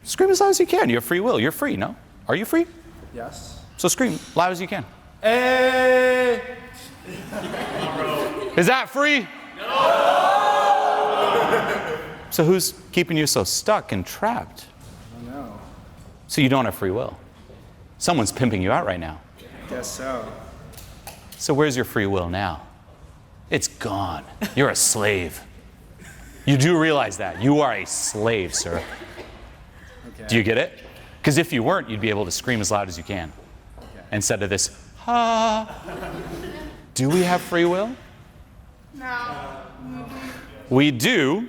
Scream as loud as you can. You have free will. You're free, no? Are you free? Yes. So scream loud as you can. Hey! Is that free? No! So who's keeping you so stuck and trapped? I don't know. So you don't have free will. Someone's pimping you out right now. I guess so. So where's your free will now? It's gone. You're a slave. You do realize that. You are a slave, sir. Okay. Do you get it? Because if you weren't, you'd be able to scream as loud as you can. Okay. Instead of this, ha. Do we have free will? No. We do,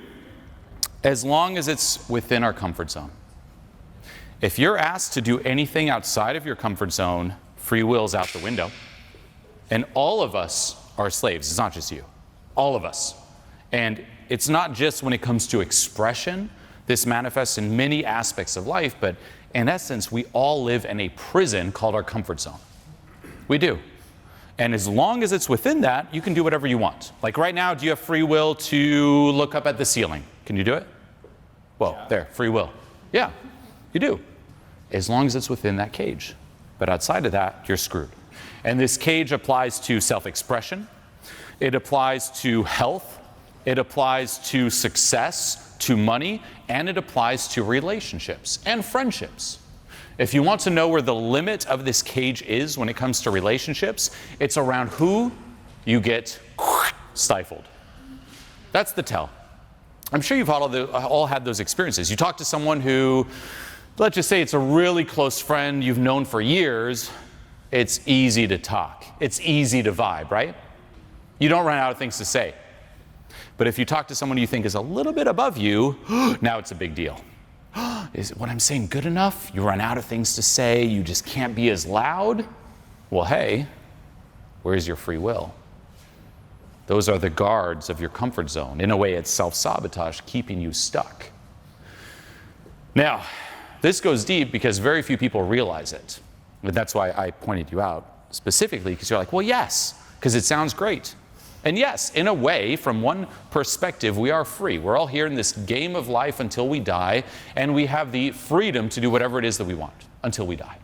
as long as it's within our comfort zone. If you're asked to do anything outside of your comfort zone, free will's out the window. And all of us are slaves. It's not just you. All of us. And it's not just when it comes to expression. This manifests in many aspects of life, but in essence, we all live in a prison called our comfort zone. We do. And as long as it's within that, you can do whatever you want. Like right now, do you have free will to look up at the ceiling? Can you do it? Well, Yeah. there, free will. Yeah, you do. As long as it's within that cage. But outside of that, you're screwed. And this cage applies to self-expression. It applies to health. It applies to success, to money, and it applies to relationships and friendships. If you want to know where the limit of this cage is when it comes to relationships, it's around who you get stifled. That's the tell. I'm sure you've all had those experiences. You talk to someone who, let's just say it's a really close friend you've known for years. It's easy to talk. It's easy to vibe, right? You don't run out of things to say. But if you talk to someone you think is a little bit above you, now it's a big deal. Is what I'm saying good enough? You run out of things to say. You just can't be as loud. Well, hey, where's your free will? Those are the guards of your comfort zone. In a way, it's self-sabotage keeping you stuck. Now, this goes deep because very few people realize it. And that's why I pointed you out specifically, because you're like, well, yes, because it sounds great. And yes, in a way, from one perspective, we are free. We're all here in this game of life until we die, and we have the freedom to do whatever it is that we want until we die.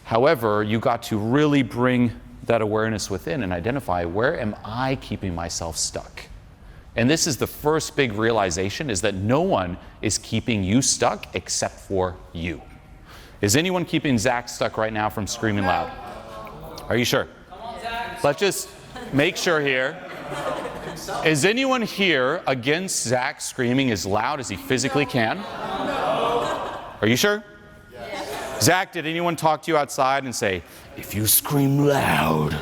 However, you got to really bring that awareness within and identify, where am I keeping myself stuck? And this is the first big realization, is that no one is keeping you stuck except for you. Is anyone keeping Zach stuck right now from screaming loud? Are you sure? Let's just make sure here. Is anyone here against Zach screaming as loud as he physically can? Are you sure? Yes. Zach, did anyone talk to you outside and say, if you scream loud?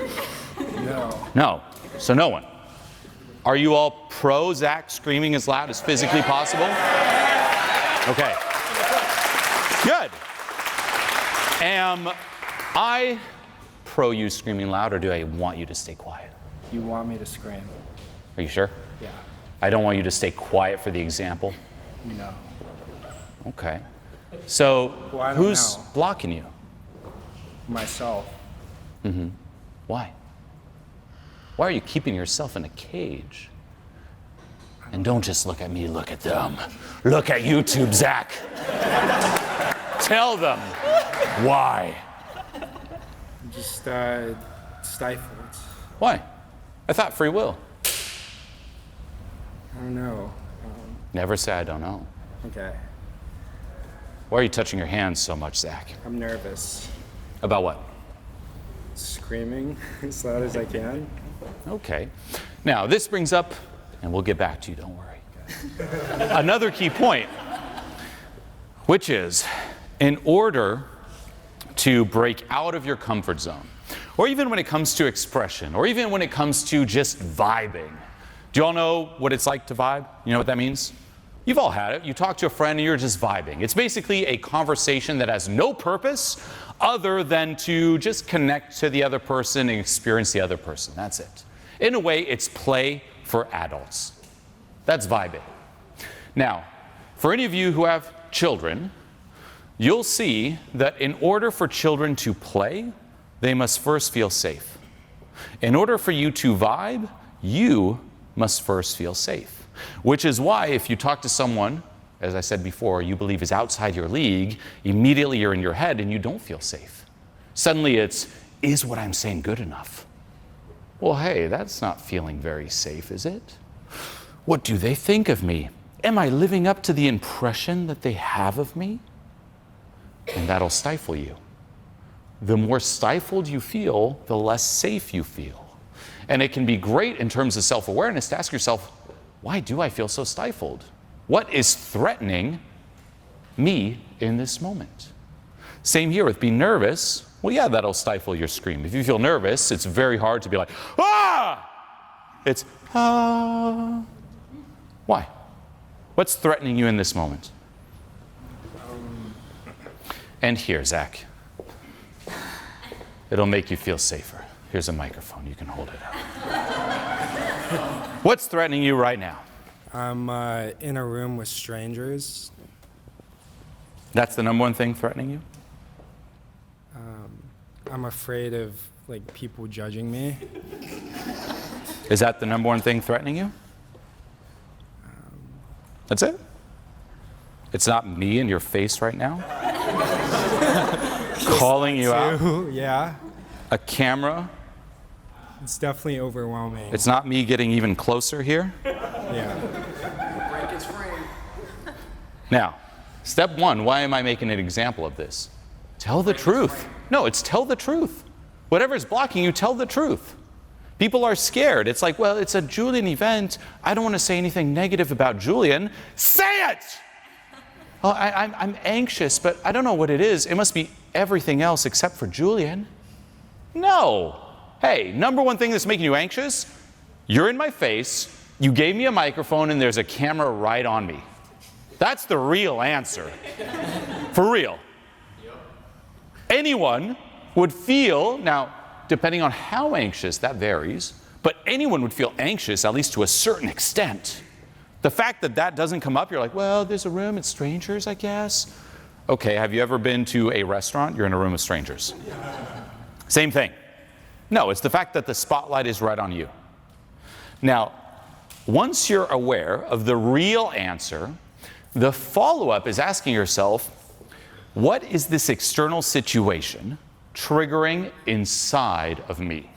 No. No. So no one. Are you all pro Zach screaming as loud as physically possible? Okay. Good. Am I pro you screaming loud, or do I want you to stay quiet? You want me to scream? Are you sure? Yeah. I don't want you to stay quiet for the example. No. Okay. So Well, I don't who's know. blocking you? Myself. Why? Why are you keeping yourself in a cage? And don't just look at me, look at them. Look at YouTube, Zach. Tell them why. I'm just stifled. Why? I thought free will. I don't know. Never say I don't know. Okay. Why are you touching your hands so much, Zach? I'm nervous. About what? Screaming as loud as I can. Okay. Now, this brings up, and we'll get back to you, don't worry. Another key point, which is, in order to break out of your comfort zone, or even when it comes to expression, or even when it comes to just vibing. Do you all know what it's like to vibe? You know what that means? You've all had it. You talk to a friend and you're just vibing. It's basically a conversation that has no purpose other than to just connect to the other person and experience the other person. That's it. In a way, it's play for adults. That's vibing. Now, for any of you who have children, you'll see that in order for children to play, they must first feel safe. In order for you to vibe, you must first feel safe. Which is why if you talk to someone as I said before, you believe is outside your league, immediately you're in your head and you don't feel safe. Suddenly it's, is what I'm saying good enough? Well, hey, that's not feeling very safe, is it? What do they think of me? Am I living up to the impression that they have of me? And that'll stifle you. The more stifled you feel, the less safe you feel. And it can be great in terms of self-awareness to ask yourself, why do I feel so stifled? What is threatening me in this moment? Same here with being nervous. Well, yeah, that'll stifle your scream. If you feel nervous, it's very hard to be like, ah! It's, ah. Why? What's threatening you in this moment? And here, Zach. It'll make you feel safer. Here's a microphone. You can hold it up. What's threatening you right now? I'm in a room with strangers. That's the number one thing threatening you? I'm afraid of like people judging me. Is that the number one thing threatening you? That's it? It's not me in your face right now? Calling you out? Yeah, A camera? it's definitely overwhelming. It's not me getting even closer here? Yeah. Now, step one, why am I making an example of this? Tell the truth. No, it's tell the truth. Whatever's blocking you, tell the truth. People are scared. It's like, well, it's a Julien event. I don't want to say anything negative about Julien. Say it! Oh, I'm anxious, but I don't know what it is. It must be everything else except for Julien. No. Hey, number one thing that's making you anxious, you're in my face, you gave me a microphone, and there's a camera right on me. That's the real answer. For real. Anyone would feel, now, depending on how anxious, that varies, but anyone would feel anxious, at least to a certain extent. The fact that that doesn't come up, you're like, well, there's a room, it's strangers, I guess. Okay, have you ever been to a restaurant? You're in a room of strangers. Same thing. No, it's the fact that the spotlight is right on you. Now, once you're aware of the real answer, the follow-up is asking yourself, what is this external situation triggering inside of me?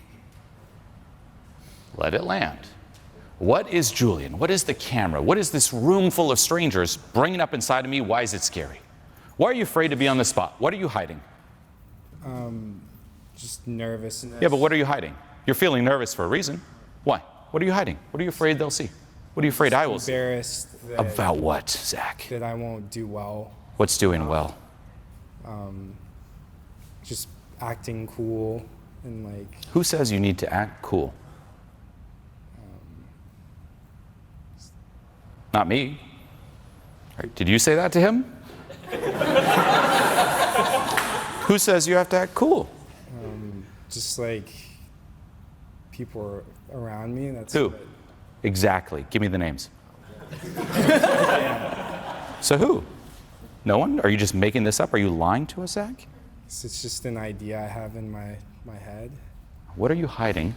Let it land. What is Julien? What is the camera? What is this room full of strangers bringing up inside of me? Why is it scary? Why are you afraid to be on the spot? What are you hiding? Just nervousness. Yeah, but what are you hiding? You're feeling nervous for a reason. Why? What are you hiding? What are you afraid they'll see? What are you afraid I will see? Embarrassed About what, Zach? that I won't do well. What's doing well? Just acting cool and like. Who says you need to act cool? Not me. Right, did you say that to him? Who says you have to act cool? Just like people around me. That's Who? what- Exactly. Give me the names. So who? No one? Are you just making this up? Are you lying to us, Zach? It's just an idea I have in my head. What are you hiding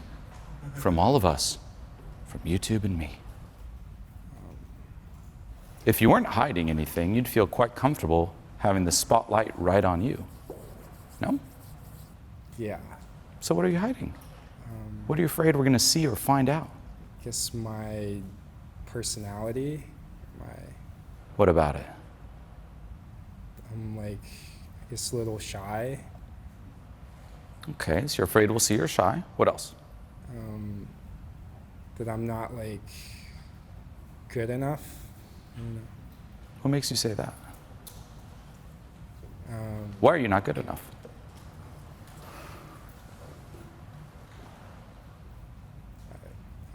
from all of us, from YouTube and me? If you weren't hiding anything, you'd feel quite comfortable having the spotlight right on you. No? Yeah. So what are you hiding? What are you afraid we're going to see or find out? I guess my personality, What about it? I'm like, I guess a little shy. Okay, so you're afraid we'll see you're shy. What else? That I'm not like good enough. What makes you say that? Why are you not good enough?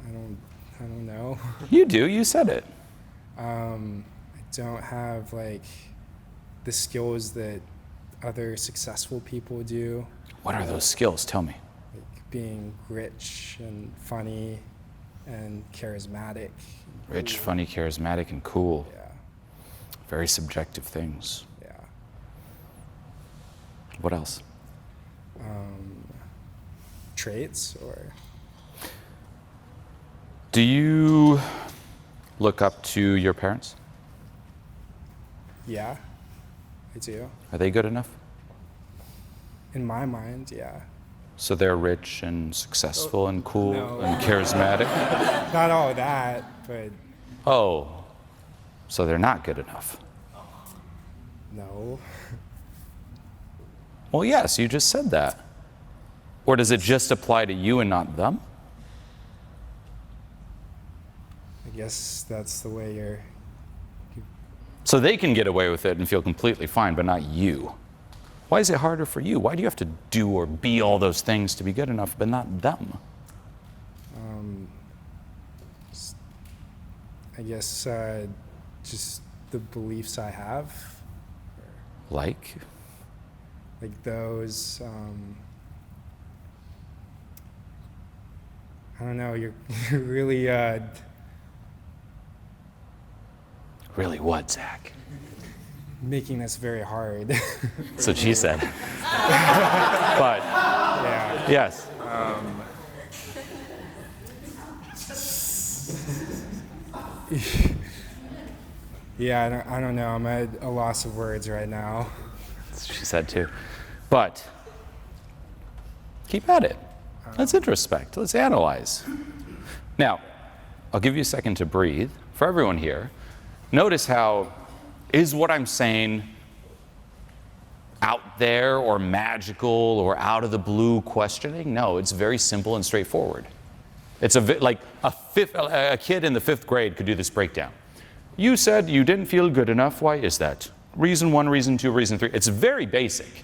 I don't know. You do, you said it. I don't have like the skills that other successful people do, What are those skills? Tell me. like being rich and funny and charismatic. Rich, funny, charismatic, and cool. Yeah, Very subjective things. yeah. What else? Traits or Do you look up to your parents? Yeah, I do. Are they good enough? In my mind, yeah. So they're rich and successful and cool No. and charismatic? Not all that, but Oh, so they're not good enough. no. Well, yes, you just said that. Or does it just apply to you and not them? I guess that's the way you're. So they can get away with it and feel completely fine, but not you. Why is it harder for you? Why do you have to do or be all those things to be good enough, but not them? I guess just the beliefs I have, Like? like those. I don't know. You're really. Really what, Zach? Making this very hard. That's what she said. But, Yeah. yes. Yeah, I don't know. I'm at a loss of words right now. That's what she said too. But, keep at it. Let's introspect. Let's analyze. Now, I'll give you a second to breathe. For everyone here, notice how, is what I'm saying out there or magical or out of the blue questioning? No, it's very simple and straightforward. It's like a kid in the 5th grade could do this breakdown. You said you didn't feel good enough. Why is that? Reason 1, reason 2, reason 3. It's very basic.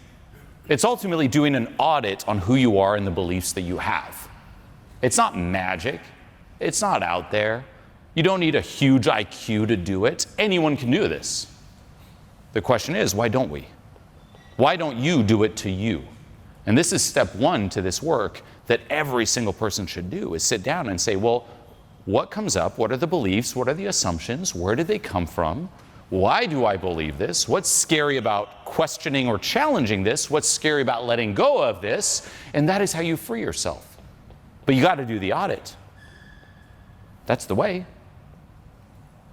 It's ultimately doing an audit on who you are and the beliefs that you have. It's not magic. It's not out there. You don't need a huge IQ to do it. Anyone can do this. The question is, why don't we? Why don't you do it to you? And this is step 1 to this work that every single person should do, is sit down and say, well, what comes up? What are the beliefs? What are the assumptions? Where did they come from? Why do I believe this? What's scary about questioning or challenging this? What's scary about letting go of this? And that is how you free yourself. But you got to do the audit. That's the way.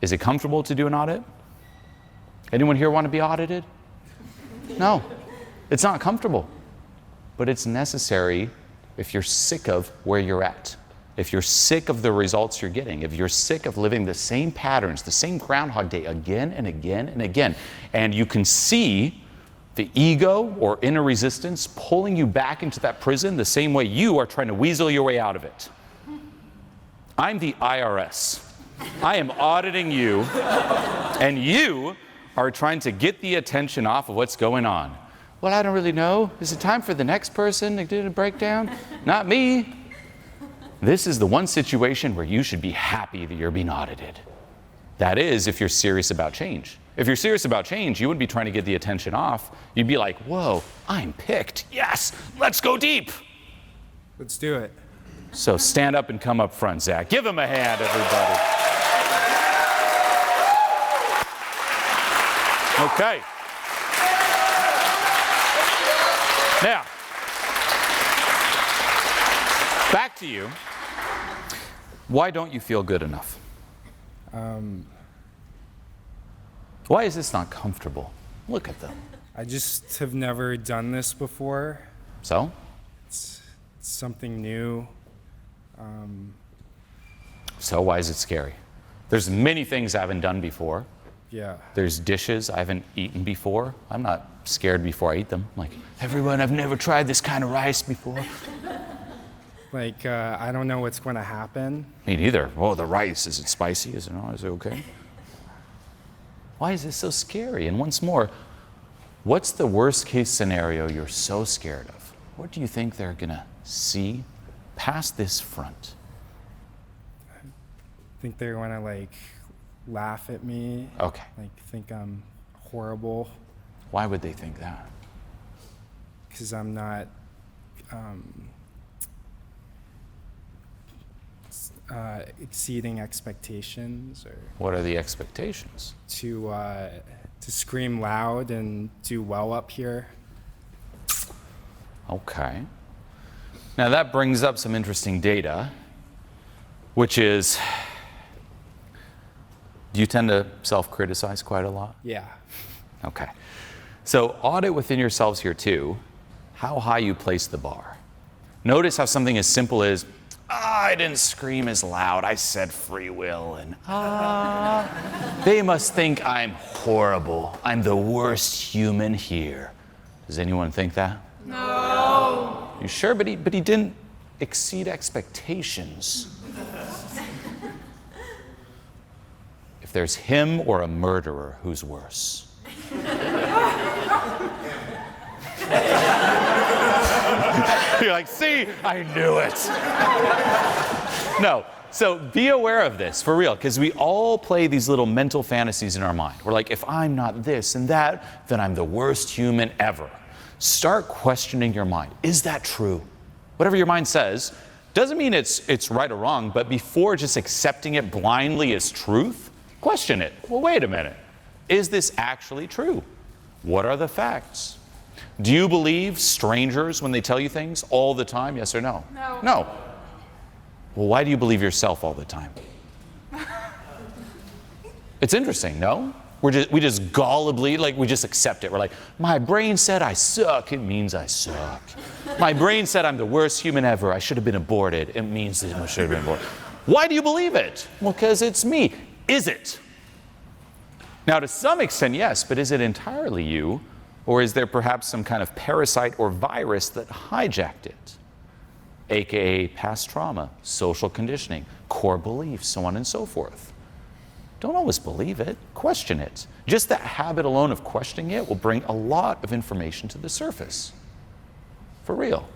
Is it comfortable to do an audit? Anyone here want to be audited? No, it's not comfortable, but it's necessary if you're sick of where you're at. If you're sick of the results you're getting, if you're sick of living the same patterns, the same Groundhog Day again and again and again, and you can see the ego or inner resistance pulling you back into that prison the same way you are trying to weasel your way out of it. I'm the IRS. I am auditing you, and you are trying to get the attention off of what's going on. Well, I don't really know. Is it time for the next person to do a breakdown? Not me. This is the one situation where you should be happy that you're being audited. That is, if you're serious about change. If you're serious about change, you wouldn't be trying to get the attention off. You'd be like, whoa, I'm picked. Yes, let's go deep. Let's do it. So stand up and come up front, Zach. Give him a hand, everybody. Okay. Now, back to you. Why don't you feel good enough? Why is this not comfortable? Look at them. I just have never done this before. So? It's something new. So why is it scary? There's many things I haven't done before. Yeah. There's dishes I haven't eaten before. I'm not scared before I eat them. I'm like, everyone, I've never tried this kind of rice before. Like, I don't know what's going to happen. Me neither. Oh, the rice, is it spicy? Is it not? Is it okay? Why is this so scary? And once more, what's the worst case scenario you're so scared of? What do you think they're going to see past this front? I think they're going to, like, laugh at me. Okay. Like, think I'm horrible. Why would they think that? Because I'm not exceeding expectations, or What are the expectations? to scream loud and do well up here. Okay. Now that brings up some interesting data, which is, do you tend to self-criticize quite a lot? Yeah. Okay. So audit within yourselves here too, how high you place the bar. Notice how something as simple as, I didn't scream as loud, I said free will, and they must think I'm horrible. I'm the worst human here. Does anyone think that? No. You sure? But he didn't exceed expectations. If there's him or a murderer, who's worse? You're like, see, I knew it. No, so be aware of this, for real, because we all play these little mental fantasies in our mind. We're like, if I'm not this and that, then I'm the worst human ever. Start questioning your mind. Is that true? Whatever your mind says, doesn't mean it's right or wrong, but before just accepting it blindly as truth, question it. Well, wait a minute. Is this actually true? What are the facts? Do you believe strangers when they tell you things all the time? Yes or no? No. No. Well, why do you believe yourself all the time? It's interesting, no? We just gullibly, like we just accept it. We're like, my brain said I suck, it means I suck. My brain said I'm the worst human ever, I should have been aborted, it means that I should have been aborted. Why do you believe it? Well, because it's me. Is it? Now, to some extent, yes, but is it entirely you? Or is there perhaps some kind of parasite or virus that hijacked it? AKA past trauma, social conditioning, core beliefs, so on and so forth. Don't always believe it, question it. Just that habit alone of questioning it will bring a lot of information to the surface. For real.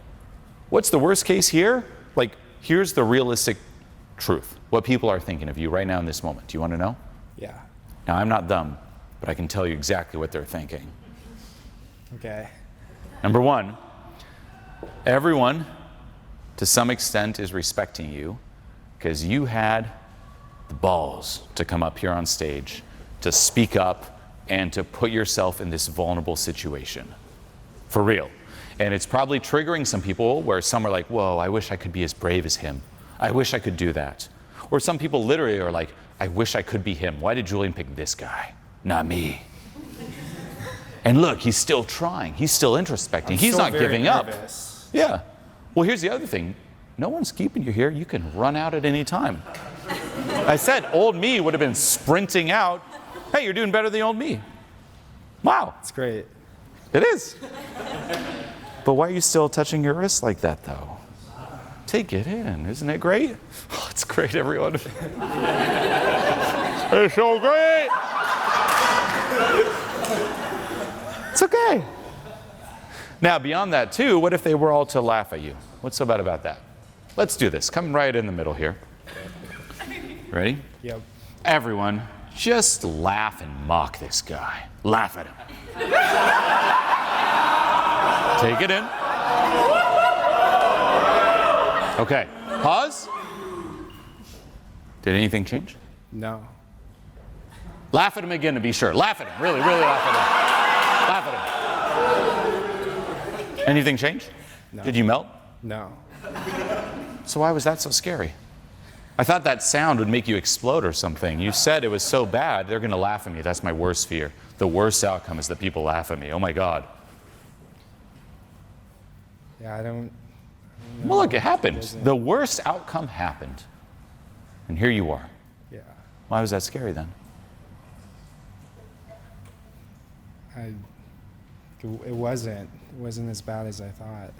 What's the worst case here? Like, here's the realistic truth. What people are thinking of you right now in this moment. Do you want to know? Yeah. Now, I'm not them, but I can tell you exactly what they're thinking. Okay. Number one, everyone, to some extent, is respecting you because you had the balls to come up here on stage, to speak up, and to put yourself in this vulnerable situation. For real. And it's probably triggering some people where some are like, whoa, I wish I could be as brave as him. I wish I could do that. Or some people literally are like, I wish I could be him. Why did Julien pick this guy, not me? And look, he's still trying. He's still introspecting. He's not giving up. Yeah. Well, here's the other thing. No one's keeping you here. You can run out at any time. I said old me would have been sprinting out. Hey, you're doing better than old me. Wow. It's great. It is. But why are you still touching your wrist like that, though? Take it in. Isn't it great? Oh, it's great, everyone. It's so great. It's okay. Now, beyond that, too, what if they were all to laugh at you? What's so bad about that? Let's do this. Come right in the middle here. Ready? Yep. Everyone, just laugh and mock this guy. Laugh at him. Take it in. Okay. Pause. Did anything change? No. Laugh at him again to be sure. Laugh at him. Really, really laugh at him. Laugh at him. Anything change? No. Did you melt? No. So why was that so scary? I thought that sound would make you explode or something. You said it was so bad, they're going to laugh at me. That's my worst fear. The worst outcome is that people laugh at me. Oh my God. Yeah, I don't know. Well, look, it happened. The worst outcome happened. And here you are. Yeah. Why was that scary then? It wasn't as bad as I thought.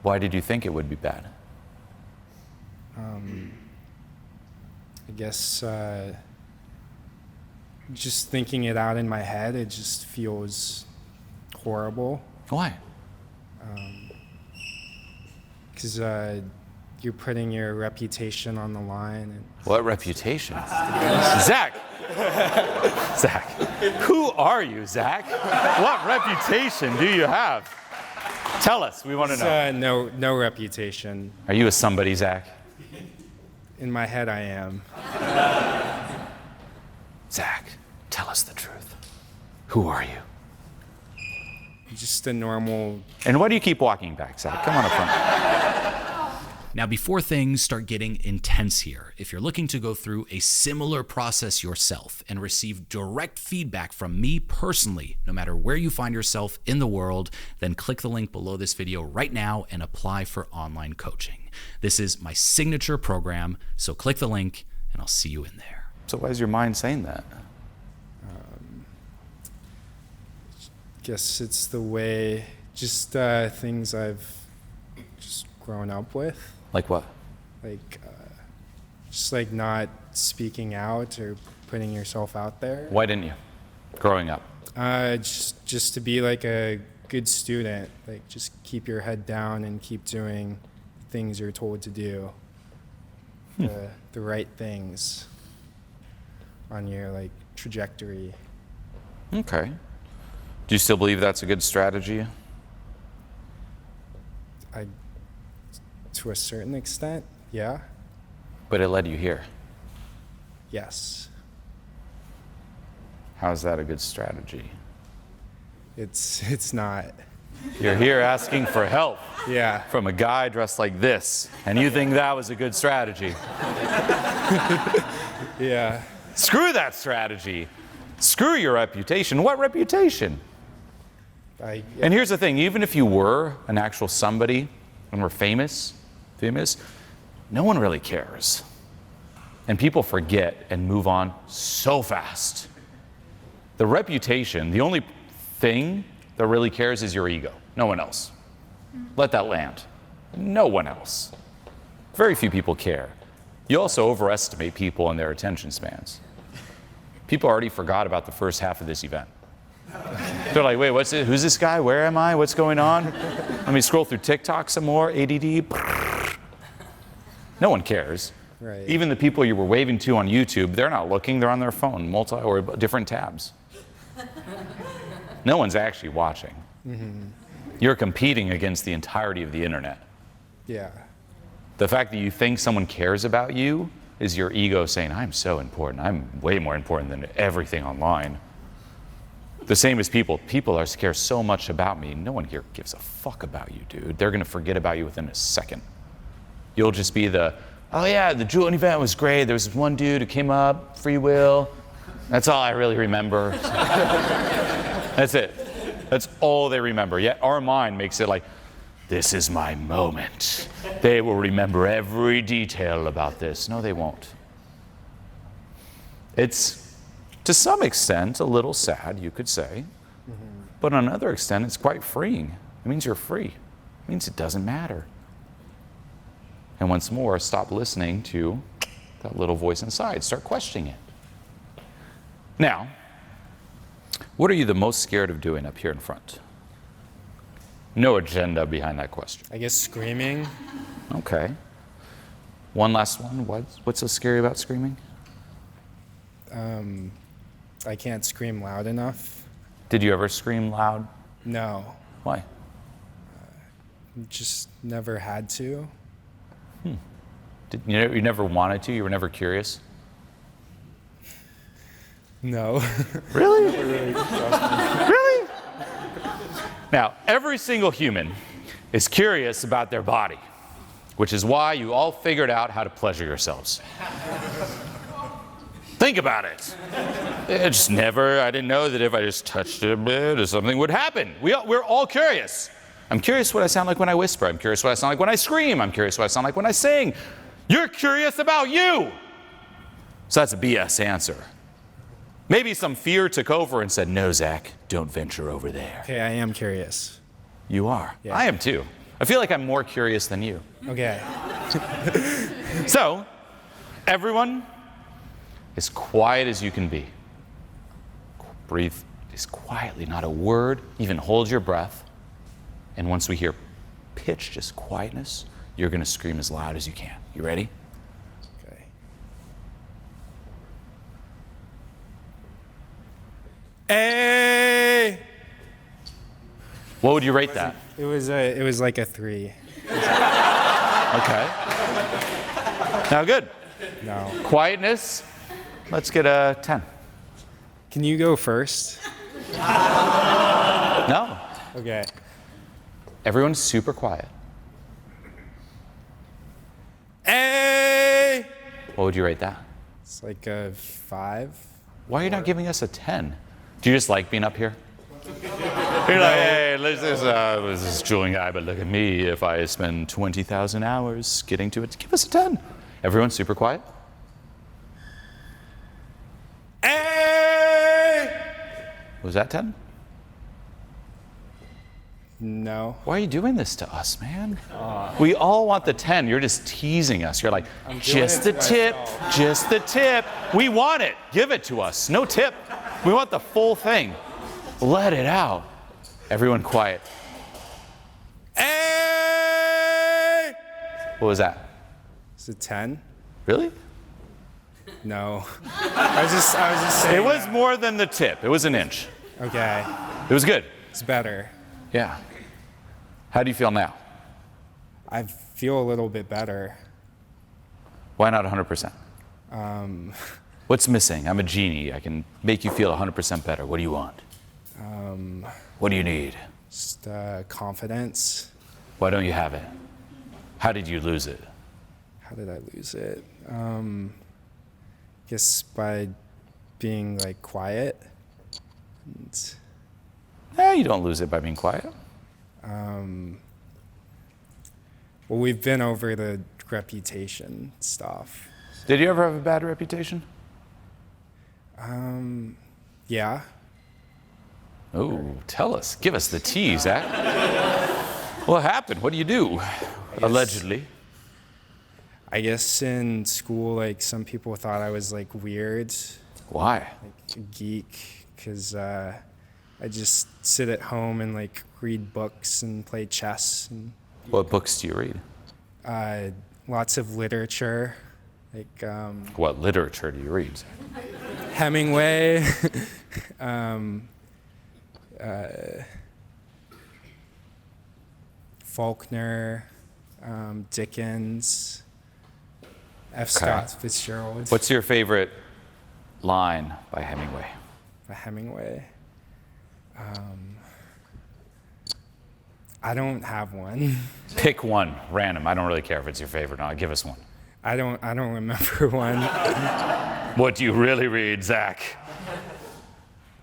Why did you think it would be bad? I guess just thinking it out in my head, it just feels horrible. Why? Because you're putting your reputation on the line. And What reputation? Zach! Zach, who are you, Zach? What reputation do you have? Tell us, we want to know. no reputation. Are you a somebody, Zach? In my head, I am. Zach, tell us the truth. Who are you? Just a normal. And why do you keep walking back, Zach? Come on up front. Now, before things start getting intense here, if you're looking to go through a similar process yourself and receive direct feedback from me personally, no matter where you find yourself in the world, then click the link below this video right now and apply for online coaching. This is my signature program, so click the link and I'll see you in there. So why is your mind saying that? Guess it's the way, just things I've just grown up with. Like what? Like, just like not speaking out or putting yourself out there. Why didn't you, growing up? Just to be like a good student, like just keep your head down and keep doing things you're told to do. The right things on your like trajectory. Okay. Do you still believe that's a good strategy? To a certain extent, yeah. But it led you here. Yes. How's that a good strategy? It's not. You're here asking for help Yeah. from a guy dressed like this, and you think that was a good strategy. Yeah. Screw that strategy. Screw your reputation. What reputation? And here's the thing, even if you were an actual somebody and were famous, no one really cares. And people forget and move on so fast. The reputation, the only thing that really cares is your ego. No one else. Let that land. No one else. Very few people care. You also overestimate people and their attention spans. People already forgot about the first half of this event. They're like, wait, what's it? Who's this guy? Where am I? What's going on? Let me scroll through TikTok some more. ADD. No one cares. Right. Even the people you were waving to on YouTube, they're not looking. They're on their phone, multi or different tabs. No one's actually watching. Mm-hmm. You're competing against the entirety of the internet. Yeah. The fact that you think someone cares about you is your ego saying, I'm so important. I'm way more important than everything online. The same as people. People care so much about me. No one here gives a fuck about you, dude. They're going to forget about you within a second. You'll just be the, oh yeah, the Julien event was great. There was this one dude who came up, free will. That's all I really remember. That's it. That's all they remember. Yet our mind makes it like, this is my moment. They will remember every detail about this. No, they won't. It's, to some extent, a little sad, you could say. But on another extent, it's quite freeing. It means you're free. It means it doesn't matter. And once more, stop listening to that little voice inside. Start questioning it. Now, what are you the most scared of doing up here in front? No agenda behind that question. I guess screaming. Okay. One last one. What's so scary about screaming? I can't scream loud enough. Did you ever scream loud? No. Why? Just never had to. You never wanted to? You were never curious? No. Really? Really? Now, every single human is curious about their body, which is why you all figured out how to pleasure yourselves. Think about it. I didn't know that if I just touched it a bit or something would happen. We're all curious. I'm curious what I sound like when I whisper. I'm curious what I sound like when I scream. I'm curious what I sound like when I sing. You're curious about you. So that's a BS answer. Maybe some fear took over and said, no, Zach, don't venture over there. Okay, I am curious. You are. Yeah. I am too. I feel like I'm more curious than you. Okay. So, everyone, as quiet as you can be. Breathe as quietly, not a word. Even hold your breath. And once we hear pitch, just quietness, you're going to scream as loud as you can. You ready? Okay. Hey! What would you rate that? It was like a 3. Okay. Now good. No. Quietness, let's get a 10. Can you go first? No. Okay. Everyone's super quiet. A. What would you rate that? It's like a 5. Why are you not giving us a 10? Do you just like being up here? You're like, hey, this is Julien guy, but look at me. If I spend 20,000 hours getting to it, give us a 10. Everyone's super quiet. A. Was that 10? No. Why are you doing this to us, man? We all want the 10. You're just teasing us. You're like, just the tip, just the tip. We want it. Give it to us. No tip. We want the full thing. Let it out. Everyone quiet. A. What was that? Is it 10? Really? No. I was just saying. It was more than the tip. It was an inch. Okay. It was good. It's better. Yeah. How do you feel now? I feel a little bit better. Why not 100%? What's missing? I'm a genie. I can make you feel 100% better. What do you want? What do you need? Just confidence. Why don't you have it? How did you lose it? How did I lose it? Guess by being like quiet. And, You don't lose it by being quiet. well, we've been over the reputation stuff. Did you ever have a bad reputation? Yeah. Oh, tell us. Give us the tea, Zach. What happened? What do you do? Allegedly. I guess in school, like some people thought I was like weird, Why? like a geek, because I just sit at home and like read books and play chess and What books do you read? lots of literature, like What literature do you read? Hemingway, Faulkner, Dickens, F. Scott Fitzgerald. What's your favorite line by Hemingway? Hemingway? I don't have one. Pick one, random. I don't really care if it's your favorite or not. Give us one. I don't remember one. What do you really read, Zach?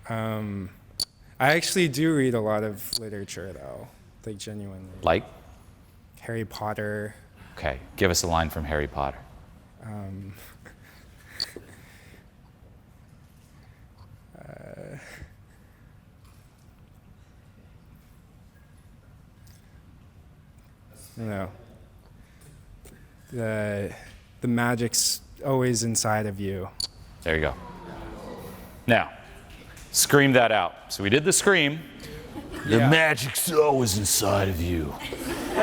I actually do read a lot of literature though, like genuinely. Like? Harry Potter. Okay, give us a line from Harry Potter. You know, the magic's always inside of you. There you go. Now, scream that out. So we did the scream. The magic's always inside of you.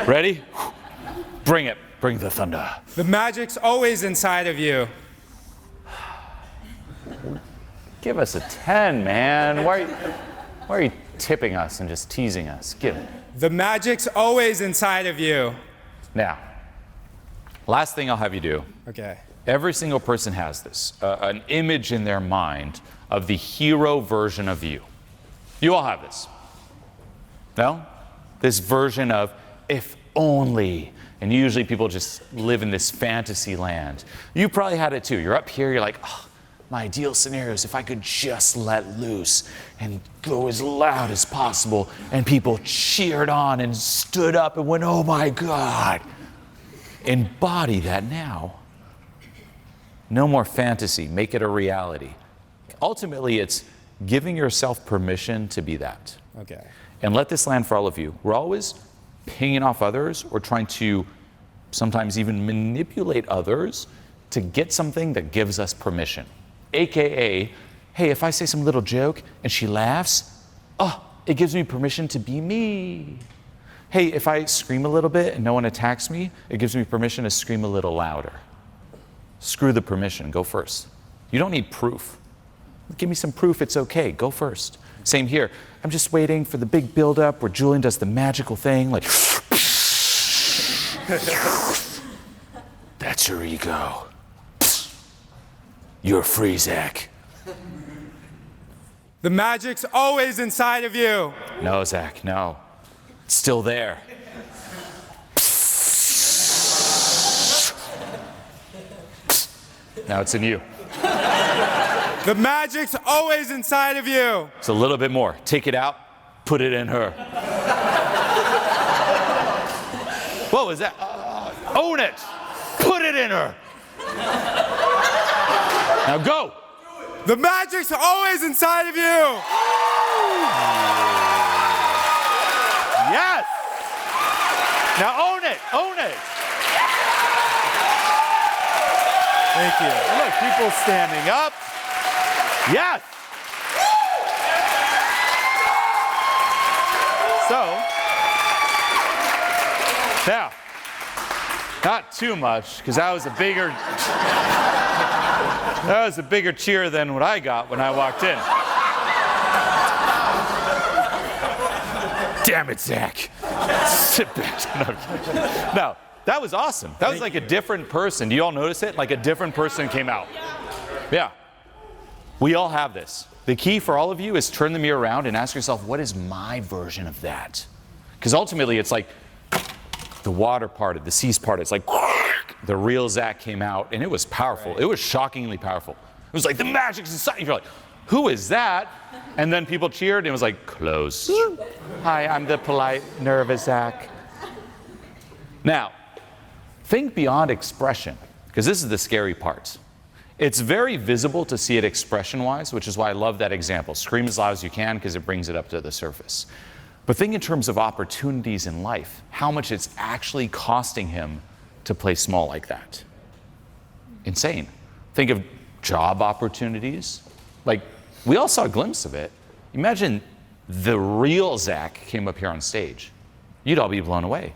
Ready? Bring it. Bring the thunder. The magic's always inside of you. Give us a 10, man. Why are you tipping us and just teasing us? Give it. The magic's always inside of you. Now, last thing I'll have you do. Okay. Every single person has this, an image in their mind of the hero version of you. You all have this. No? This version of, if only. And usually people just live in this fantasy land. You probably had it too. You're up here, you're like, oh, my ideal scenario is if I could just let loose and go as loud as possible, and people cheered on and stood up and went, oh my God. Embody that now. No more fantasy, make it a reality. Ultimately, it's giving yourself permission to be that. Okay. And let this land for all of you. We're always pinging off others or trying to sometimes even manipulate others to get something that gives us permission. AKA, hey, if I say some little joke and she laughs, oh, it gives me permission to be me. Hey, if I scream a little bit and no one attacks me, it gives me permission to scream a little louder. Screw the permission, go first. You don't need proof. Give me some proof it's okay, go first. Same here. I'm just waiting for the big build-up where Julien does the magical thing, like, that's your ego. You're free, Zach. The magic's always inside of you. No, Zach, no. It's still there. Now it's in you. The magic's always inside of you. It's a little bit more. Take it out, put it in her. What was that? Own it. Put it in her. Now go. The magic's always inside of you. Yes. Now own it. Own it. Thank you. Look, people standing up. Yes. So, now, not too much, because that was a bigger cheer than what I got when I walked in. Damn it, Zach. Sit back. No, that was awesome. That was like a different person. Do you all notice it? Like a different person came out. Yeah. We all have this. The key for all of you is turn the mirror around and ask yourself, what is my version of that? Because ultimately it's like the water parted, the seas parted. It's like the real Zach came out, and it was powerful. Right. It was shockingly powerful. It was like the magic's inside. You're like, who is that? And then people cheered, and it was like, close. Hi, I'm the polite, nervous Zach. Now, think beyond expression, because this is the scary part. It's very visible to see it expression-wise, which is why I love that example. Scream as loud as you can, because it brings it up to the surface. But think in terms of opportunities in life, how much it's actually costing him to play small like that. Insane. Think of job opportunities. Like, we all saw a glimpse of it. Imagine the real Zach came up here on stage. You'd all be blown away.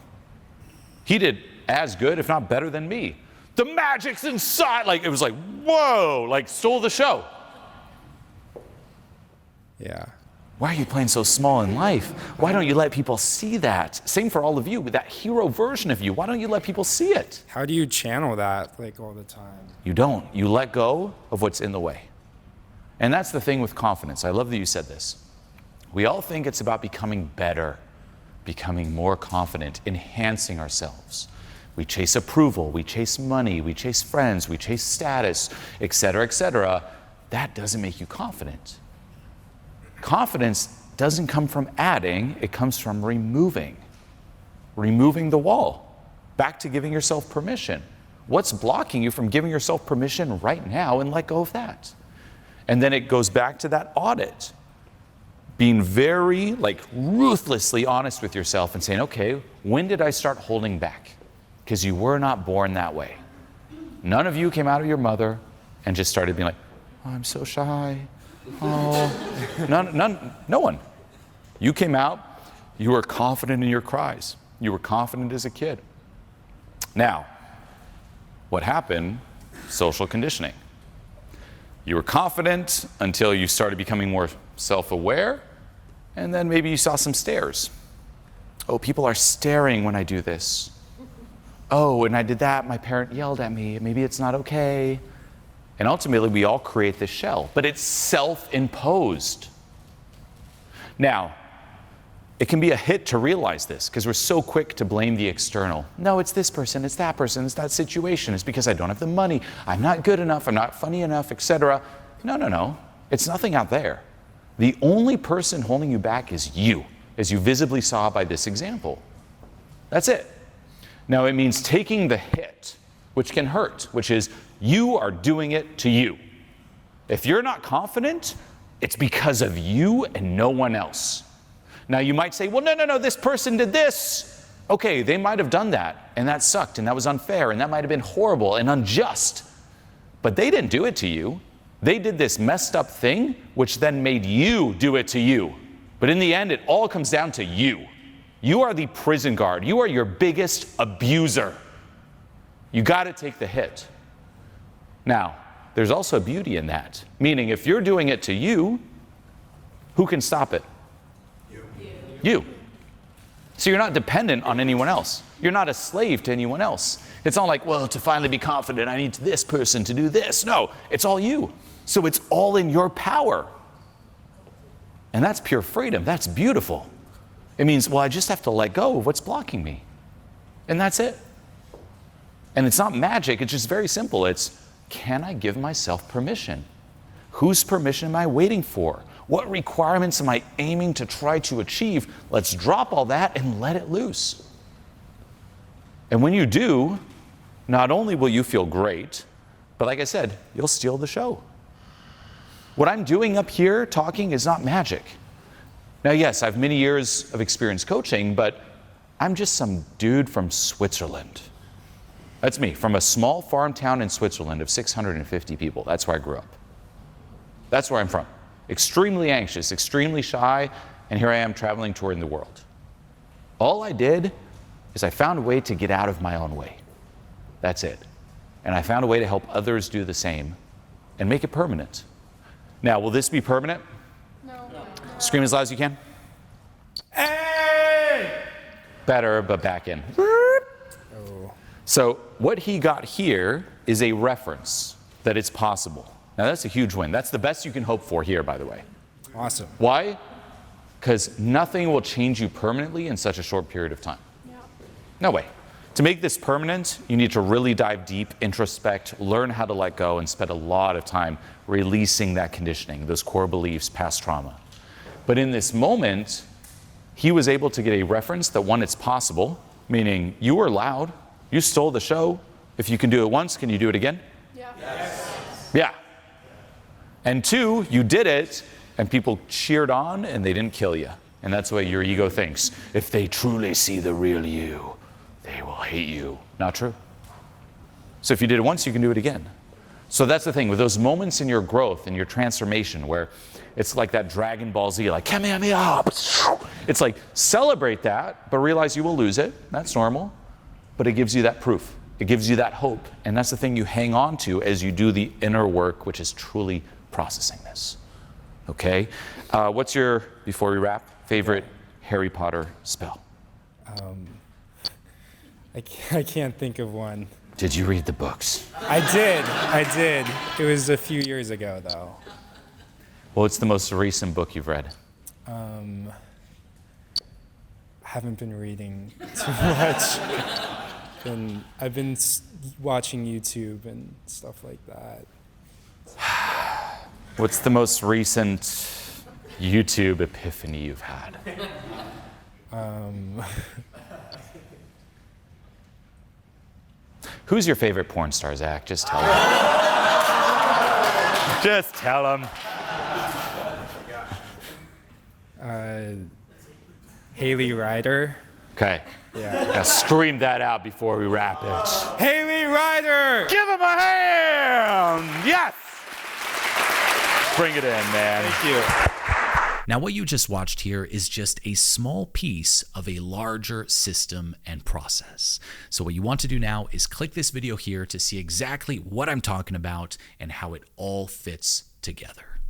He did as good, if not better than me. The magic's inside. Like, it was like, whoa, like stole the show. Yeah. Why are you playing so small in life? Why don't you let people see that? Same for all of you, with that hero version of you. Why don't you let people see it? How do you channel that like all the time? You don't. You let go of what's in the way. And that's the thing with confidence. I love that you said this. We all think it's about becoming better, becoming more confident, enhancing ourselves. We chase approval, we chase money, we chase friends, we chase status, etc., etc. That doesn't make you confident. Confidence doesn't come from adding, it comes from removing. Removing the wall. Back to giving yourself permission. What's blocking you from giving yourself permission right now, and let go of that? And then it goes back to that audit. Being very, ruthlessly honest with yourself and saying, okay, when did I start holding back? Because you were not born that way. None of you came out of your mother and just started being like, oh, I'm so shy. Oh, no one. You came out, you were confident in your cries. You were confident as a kid. Now, what happened? Social conditioning. You were confident until you started becoming more self-aware, and then maybe you saw some stares. Oh, people are staring when I do this. Oh, when I did that, my parent yelled at me. Maybe it's not okay. And ultimately, we all create this shell, but it's self-imposed. Now, it can be a hit to realize this, because we're so quick to blame the external. No, it's this person, it's that person, it's that situation. It's because I don't have the money, I'm not good enough, I'm not funny enough, etc. No. It's nothing out there. The only person holding you back is you, as you visibly saw by this example. That's it. Now, it means taking the hit, which can hurt, which is you are doing it to you. If you're not confident, it's because of you and no one else. Now, you might say, well, no, this person did this. Okay, they might have done that, and that sucked, and that was unfair, and that might have been horrible and unjust. But they didn't do it to you. They did this messed up thing, which then made you do it to you. But in the end, it all comes down to you. You are the prison guard. You are your biggest abuser. You got to take the hit. Now, there's also beauty in that. Meaning, if you're doing it to you, who can stop it? You. So you're not dependent on anyone else. You're not a slave to anyone else. It's not like, well, to finally be confident, I need this person to do this. No, it's all you. So it's all in your power. And that's pure freedom. That's beautiful. It means, well, I just have to let go of what's blocking me. And that's it. And it's not magic. It's just very simple. It's can I give myself permission? Whose permission am I waiting for? What requirements am I aiming to try to achieve? Let's drop all that and let it loose. And when you do, not only will you feel great, but like I said, you'll steal the show. What I'm doing up here talking is not magic. Now, yes, I have many years of experience coaching, but I'm just some dude from Switzerland. That's me, from a small farm town in Switzerland of 650 people. That's where I grew up. That's where I'm from. Extremely anxious, extremely shy, and here I am traveling touring the world. All I did is I found a way to get out of my own way. That's it. And I found a way to help others do the same and make it permanent. Now, will this be permanent? No. Scream as loud as you can. Hey! Better, but back in. Oh. So what he got here is a reference that it's possible. Now that's a huge win. That's the best you can hope for here, by the way. Awesome. Why? Because nothing will change you permanently in such a short period of time. Yeah. No way. To make this permanent, you need to really dive deep, introspect, learn how to let go, and spend a lot of time releasing that conditioning, those core beliefs, past trauma. But in this moment, he was able to get a reference that, one, it's possible, meaning you were loud, you stole the show. If you can do it once, can you do it again? Yeah. Yes. Yeah. And two, you did it, and people cheered on, and they didn't kill you. And that's what your ego thinks. If they truly see the real you, they will hate you. Not true. So if you did it once, you can do it again. So that's the thing, with those moments in your growth and your transformation where it's like that Dragon Ball Z, like, Kamehameha. It's like, celebrate that, but realize you will lose it. That's normal. But it gives you that proof. It gives you that hope. And that's the thing you hang on to as you do the inner work, which is truly processing this. Okay? What's your, before we wrap, favorite Harry Potter spell? I can't think of one. Did you read the books? I did. It was a few years ago, though. Well, it's the most recent book you've read. I haven't been reading too much. I've been watching YouTube and stuff like that. What's the most recent YouTube epiphany you've had? Who's your favorite porn star, Zach? Just tell him. Just tell him. Haley Ryder. Okay. Yeah. Now scream that out before we wrap it. Haley Ryder! Give him a hand! Yes! Bring it in, man. Thank you. Now, what you just watched here is just a small piece of a larger system and process. So what you want to do now is click this video here to see exactly what I'm talking about and how it all fits together.